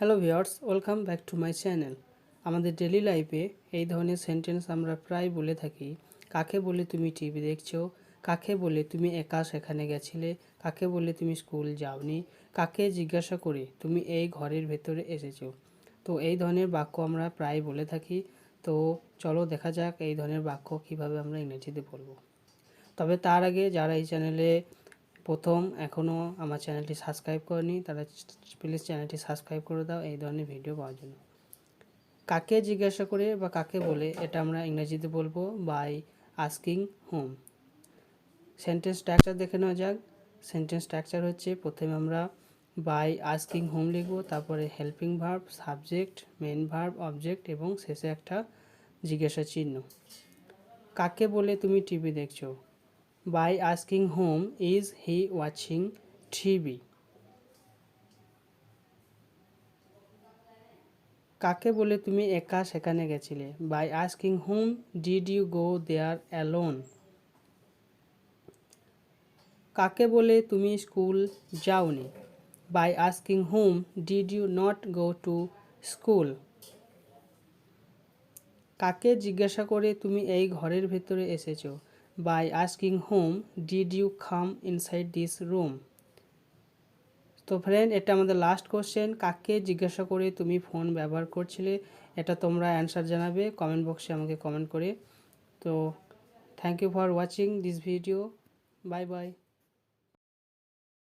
Hello viewers, welcome back to my channel. আমাদের daily লাইফে এই ধরনের সেন্টেন্স আমরা প্রায় বলে থাকি। কাকে বলে তুমি টিভি দেখছো, কাকে বলে তুমি একা সেখানে গেছিলে, কাকে বলে তুমি স্কুল যাওনি, কাকে জিজ্ঞাসা করে তুমি এই ঘরের ভেতরে এসেছো। তো এই ধরনের বাক্য আমরা প্রায় বলে থাকি। তো চলো দেখা যাক এই ধরনের বাক্য কিভাবে আমরা ইংরেজিতে বলবো। তবে তার আগে যারা এই চ্যানেলে প্রথম এখনও আমার চ্যানেলটি সাবস্ক্রাইব করেনি তারা প্লিজ চ্যানেলটি সাবস্ক্রাইব করে দাও এই ধরনের ভিডিও পাওয়ার জন্য। কাকে জিজ্ঞাসা করে বা কাকে বলে এটা আমরা ইংরেজিতে বলবো by asking hmm. Sentence structure দেখে নেওয়া যাক। সেন্টেন্স স্ট্রাকচার হচ্ছে প্রথমে আমরা বাই আস্কিং হুম লিখব, তারপরে helping verb, subject, main verb, object এবং শেষে একটা জিজ্ঞাসা চিহ্ন। কাকে বলে তুমি টিভি দেখছো? By asking whom is he watching TV? কাকে বলে তুমি একা সেখানে গেছিলে? By asking whom did you go there alone? কাকে বলে তুমি স্কুল যাওনি? By asking whom did you not go to school? কাকে জিজ্ঞাসা করে তুমি এই ঘরের ভেতরে এসেছো? By asking whom did you come inside this room? তো ফ্রেন্ড, এটা আমাদের লাস্ট কোশ্চেন। কাকে জিজ্ঞাসা করে তুমি ফোন ব্যবহার করছিলে? এটা তোমরা অ্যান্সার জানাবে কমেন্ট বক্সে আমাকে কমেন্ট করে। তো thank you for watching this video. Bye by.